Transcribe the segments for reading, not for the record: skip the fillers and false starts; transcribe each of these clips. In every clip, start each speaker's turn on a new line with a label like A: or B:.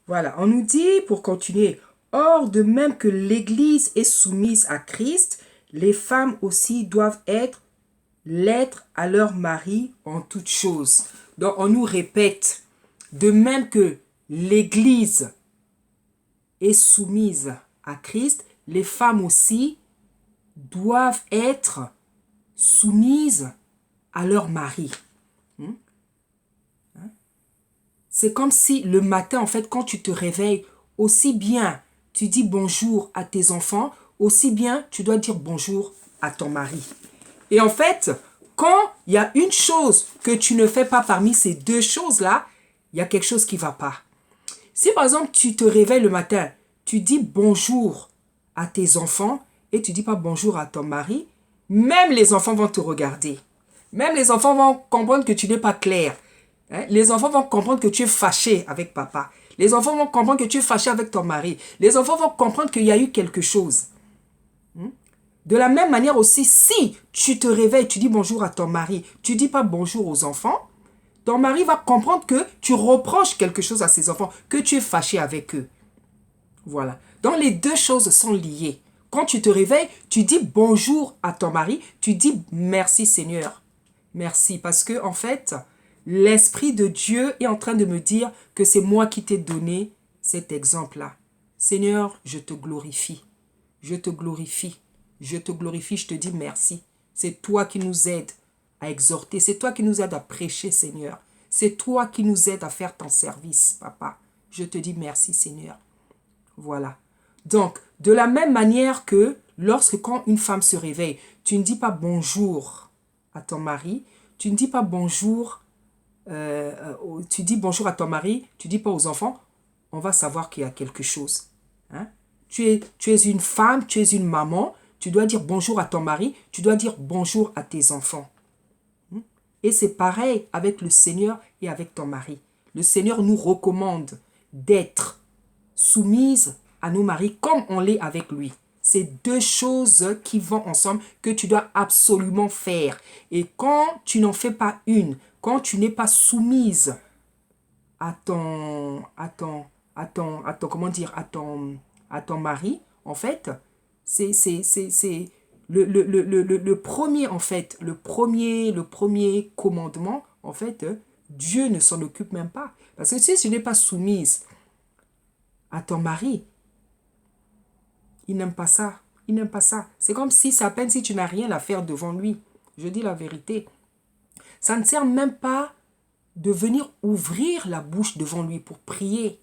A: Voilà, on nous dit, pour continuer, or de même que l'Église est soumise à Christ, les femmes aussi doivent l'être à leur mari en toutes choses. Donc on nous répète, de même que l'Église est soumise à Christ, les femmes aussi doivent être soumises à leur mari. C'est comme si le matin, en fait, quand tu te réveilles, aussi bien tu dis bonjour à tes enfants, aussi bien tu dois dire bonjour à ton mari. Et en fait, quand il y a une chose que tu ne fais pas parmi ces deux choses-là, il y a quelque chose qui ne va pas. Si par exemple tu te réveilles le matin, tu dis bonjour à tes enfants et tu ne dis pas bonjour à ton mari, même les enfants vont te regarder. Même les enfants vont comprendre que tu n'es pas clair. Les enfants vont comprendre que tu es fâché avec papa. Les enfants vont comprendre que tu es fâché avec ton mari. Les enfants vont comprendre qu'il y a eu quelque chose. De la même manière aussi, si tu te réveilles, tu dis bonjour à ton mari, tu ne dis pas bonjour aux enfants, ton mari va comprendre que tu reproches quelque chose à ses enfants, que tu es fâché avec eux. Voilà. Donc les deux choses sont liées. Quand tu te réveilles, tu dis bonjour à ton mari, tu dis merci Seigneur. Merci parce que en fait, l'Esprit de Dieu est en train de me dire que c'est moi qui t'ai donné cet exemple-là. Seigneur, je te glorifie. Je te glorifie. Je te glorifie, je te dis merci. C'est toi qui nous aides à exhorter. C'est toi qui nous aides à prêcher, Seigneur. C'est toi qui nous aides à faire ton service, papa. Je te dis merci, Seigneur. Voilà. Donc, de la même manière que quand une femme se réveille, tu ne dis pas bonjour à ton mari, tu ne dis pas bonjour, tu dis bonjour à ton mari, tu ne dis pas aux enfants, on va savoir qu'il y a quelque chose. Hein? Tu es une femme, tu es une maman, tu dois dire bonjour à ton mari, tu dois dire bonjour à tes enfants. Et c'est pareil avec le Seigneur et avec ton mari. Le Seigneur nous recommande d'être soumise à nos maris comme on l'est avec lui. C'est deux choses qui vont ensemble que tu dois absolument faire. Et quand tu n'en fais pas une, quand tu n'es pas soumise à ton mari, en fait, c'est le premier, en fait, le premier commandement, en fait, Dieu ne s'en occupe même pas. Parce que si tu n'es pas soumise à ton mari, il n'aime pas ça. Il n'aime pas ça. C'est comme si c'est à peine si tu n'as rien à faire devant lui. Je dis la vérité. Ça ne sert même pas de venir ouvrir la bouche devant lui pour prier,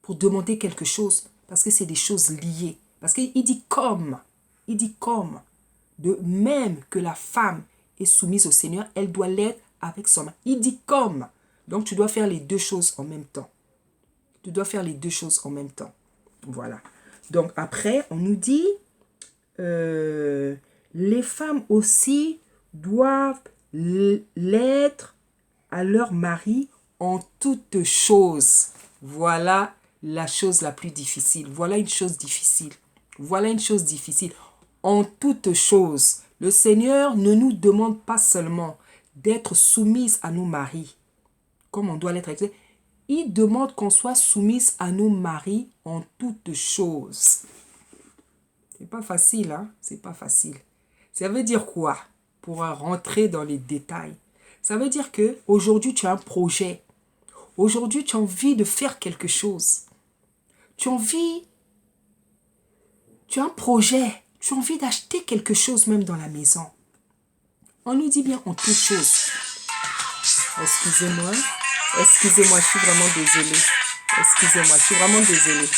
A: pour demander quelque chose, parce que c'est des choses liées. Parce qu'il dit comme, de même que la femme est soumise au Seigneur, elle doit l'être avec son mari. Il dit comme. Donc tu dois faire les deux choses en même temps. Tu dois faire les deux choses en même temps. Voilà. Donc après, on nous dit, les femmes aussi doivent l'être à leur mari en toutes choses. Voilà la chose la plus difficile. Voilà une chose difficile. Voilà une chose difficile. En toutes choses. Le Seigneur ne nous demande pas seulement d'être soumise à nos maris, comme on doit l'être. Il demande qu'on soit soumise à nos maris en toutes choses. C'est pas facile, hein? C'est pas facile. Ça veut dire quoi? Pour rentrer dans les détails. Ça veut dire que aujourd'hui tu as un projet. Aujourd'hui tu as envie de faire quelque chose. Tu as un projet. Tu as envie d'acheter quelque chose même dans la maison. On nous dit bien en toutes choses. Excusez-moi, je suis vraiment désolée. Excusez-moi, je suis vraiment désolée.